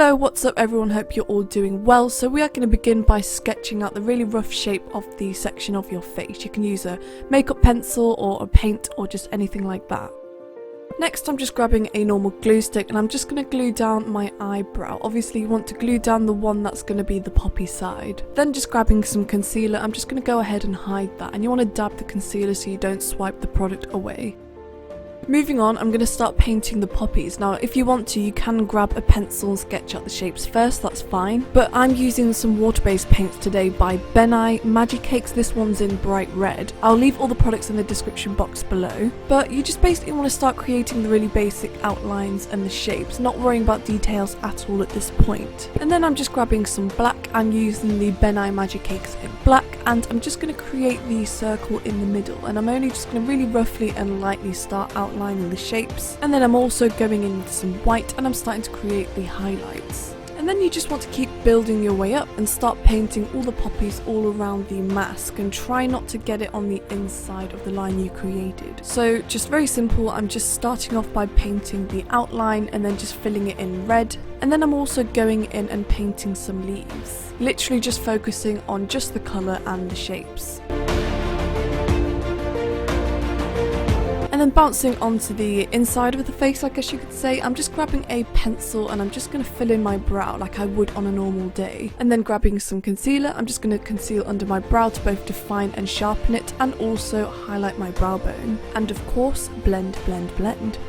Hello, what's up everyone, hope you're all doing well. So we are going to begin by sketching out the really rough shape of the section of your face. You can use a makeup pencil or a paint or just anything like that. Next I'm just grabbing a normal glue stick and I'm just going to glue down my eyebrow. Obviously you want to glue down the one that's going to be the poppy side. Then just grabbing some concealer, I'm just going to go ahead and hide that, and you want to dab the concealer so you don't swipe the product away. Moving on, I'm going to start painting the poppies. Now if you want to, you can grab a pencil and sketch out the shapes first, that's fine. But I'm using some water-based paints today by Magic Cakes. This one's in bright red. I'll leave all the products in the description box below. But you just basically want to start creating the really basic outlines and the shapes, not worrying about details at all at this point. And then I'm just grabbing some black. I'm using the Magic Cakes in black, and I'm just going to create the circle in the middle. And I'm only just going to really roughly and lightly start outlining the shapes, and then I'm also going in with some white and I'm starting to create the highlights. And then you just want to keep building your way up and start painting all the poppies all around the mask, and try not to get it on the inside of the line you created. So just very simple, I'm just starting off by painting the outline and then just filling it in red, and then I'm also going in and painting some leaves, literally just focusing on just the colour and the shapes. And then bouncing onto the inside of the face, I guess you could say, I'm just grabbing a pencil and I'm just going to fill in my brow like I would on a normal day. And then grabbing some concealer, I'm just going to conceal under my brow to both define and sharpen it, and also highlight my brow bone. And of course, blend, blend, blend.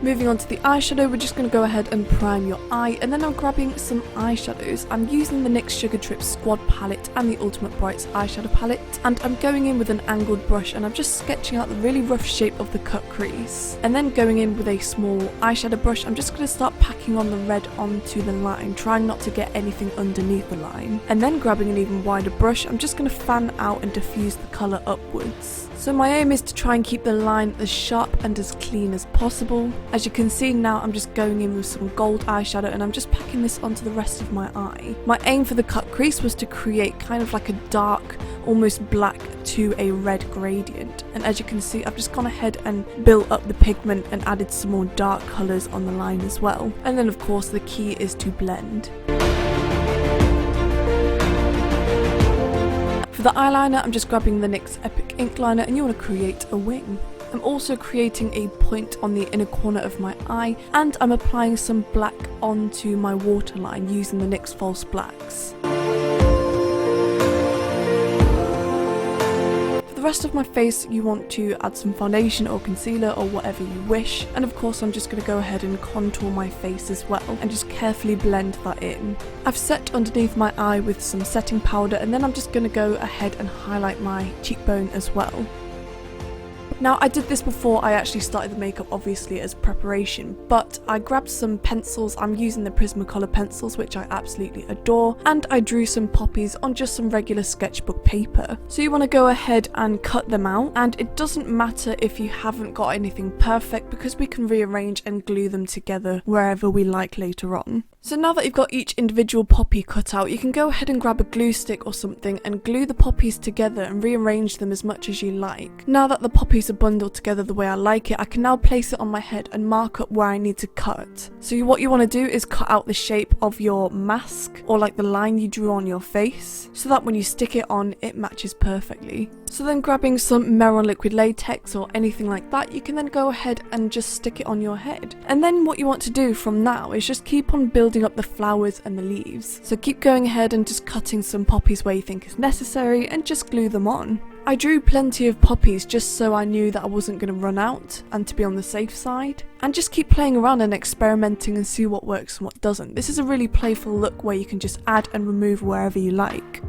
Moving on to the eyeshadow, we're just going to go ahead and prime your eye, and then I'm grabbing some eyeshadows. I'm using the NYX Sugar Trip Squad palette and the Ultimate Brights eyeshadow palette, and I'm going in with an angled brush and I'm just sketching out the really rough shape of the cut crease. And then going in with a small eyeshadow brush, I'm just going to start packing on the red onto the line, trying not to get anything underneath the line. And then grabbing an even wider brush, I'm just going to fan out and diffuse the colour upwards. So my aim is to try and keep the line as sharp and as clean as possible. As you can see now, I'm just going in with some gold eyeshadow and I'm just packing this onto the rest of my eye. My aim for the cut crease was to create kind of like a dark, almost black to a red gradient. And as you can see, I've just gone ahead and built up the pigment and added some more dark colours on the line as well. And then of course the key is to blend. For the eyeliner, I'm just grabbing the NYX Epic Ink Liner, and you want to create a wing. I'm also creating a point on the inner corner of my eye, and I'm applying some black onto my waterline using the NYX False Blacks. For the rest of my face, you want to add some foundation or concealer or whatever you wish, and of course I'm just going to go ahead and contour my face as well and just carefully blend that in. I've set underneath my eye with some setting powder, and then I'm just going to go ahead and highlight my cheekbone as well. Now I did this before I actually started the makeup, obviously as preparation, but I grabbed some pencils. I'm using the Prismacolor pencils, which I absolutely adore, and I drew some poppies on just some regular sketchbook paper. So you want to go ahead and cut them out, and it doesn't matter if you haven't got anything perfect because we can rearrange and glue them together wherever we like later on. So now that you've got each individual poppy cut out, you can go ahead and grab a glue stick or something and glue the poppies together and rearrange them as much as you like. Now that the poppies are bundled together the way I like it, I can now place it on my head and mark up where I need to cut. So what you want to do is cut out the shape of your mask, or like the line you drew on your face, so that when you stick it on, it matches perfectly. So then grabbing some Meron liquid latex or anything like that, you can then go ahead and just stick it on your head. And then what you want to do from now is just keep on building up the flowers and the leaves. So keep going ahead and just cutting some poppies where you think is necessary and just glue them on. I drew plenty of poppies just so I knew that I wasn't going to run out and to be on the safe side. And just keep playing around and experimenting and see what works and what doesn't. This is a really playful look where you can just add and remove wherever you like.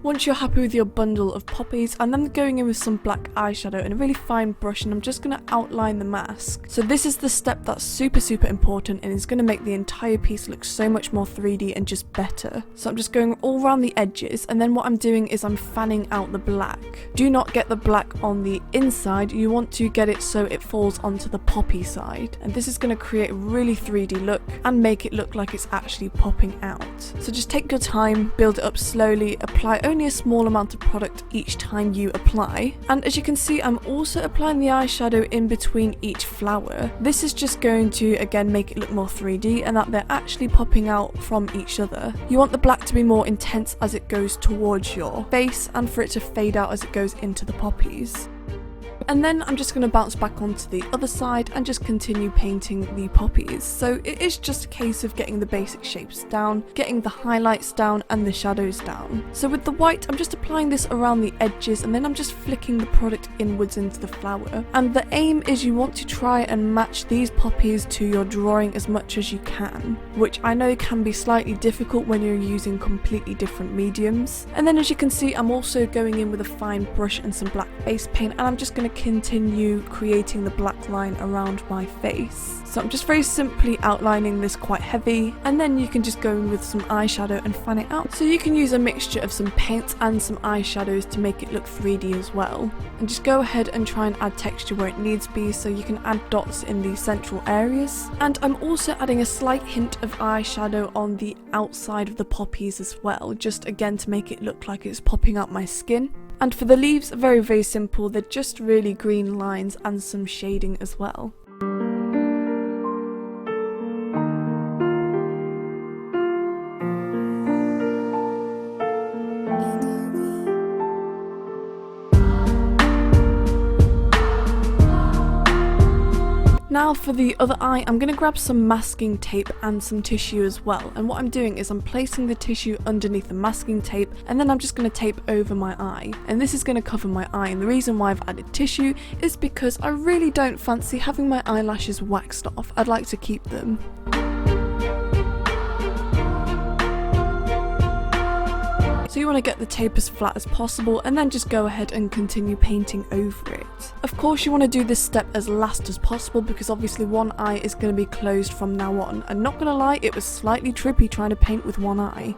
Once you're happy with your bundle of poppies, I'm then going in with some black eyeshadow and a really fine brush, and I'm just going to outline the mask. So this is the step that's super important and is going to make the entire piece look so much more 3D and just better. So I'm just going all around the edges, and then what I'm doing is I'm fanning out the black. Do not get the black on the inside, you want to get it so it falls onto the poppy side. And this is going to create a really 3D look and make it look like it's actually popping out. So just take your time, build it up slowly, apply only only a small amount of product each time you apply. And as you can see, I'm also applying the eyeshadow in between each flower. This is just going to again make it look more 3D and that they're actually popping out from each other. You want the black to be more intense as it goes towards your face and for it to fade out as it goes into the poppies. And then I'm just going to bounce back onto the other side and just continue painting the poppies. So it is just a case of getting the basic shapes down, getting the highlights down and the shadows down. So with the white, I'm just applying this around the edges and then I'm just flicking the product inwards into the flower. And the aim is you want to try and match these poppies to your drawing as much as you can, which I know can be slightly difficult when you're using completely different mediums. And then as you can see, I'm also going in with a fine brush and some black face paint, and I'm just going to continue creating the black line around my face. So I'm just very simply outlining this quite heavy, and then you can just go in with some eyeshadow and fan it out. So you can use a mixture of some paints and some eyeshadows to make it look 3D as well. And just go ahead and try and add texture where it needs to be, so you can add dots in the central areas. And I'm also adding a slight hint of eyeshadow on the outside of the poppies as well, just again to make it look like it's popping out my skin. And for the leaves, very simple, they're just really green lines and some shading as well. Now for the other eye, I'm going to grab some masking tape and some tissue as well, and what I'm doing is I'm placing the tissue underneath the masking tape and then I'm just going to tape over my eye, and this is going to cover my eye. And the reason why I've added tissue is because I really don't fancy having my eyelashes waxed off. I'd like to keep them. So you want to get the tape as flat as possible and then just go ahead and continue painting over it. Of course you want to do this step as last as possible because obviously one eye is going to be closed from now on, and not going to lie, it was slightly trippy trying to paint with one eye.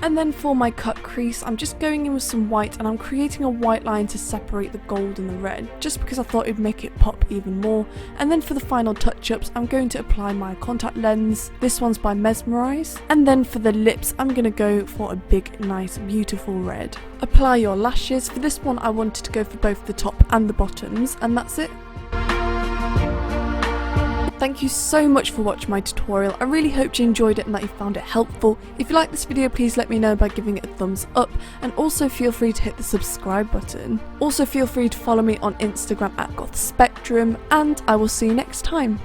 And then for my cut crease, I'm just going in with some white and I'm creating a white line to separate the gold and the red, just because I thought it'd make it pop even more. And then for the final touch-ups, I'm going to apply my contact lens. This one's by Mesmerize. And then for the lips, I'm going to go for a big, nice, beautiful red. Apply your lashes. For this one, I wanted to go for both the top and the bottoms, and that's it. Thank you so much for watching my tutorial. I really hope you enjoyed it and that you found it helpful. If you like this video, please let me know by giving it a thumbs up, and also feel free to hit the subscribe button. Also feel free to follow me on Instagram at gothspectrum, and I will see you next time.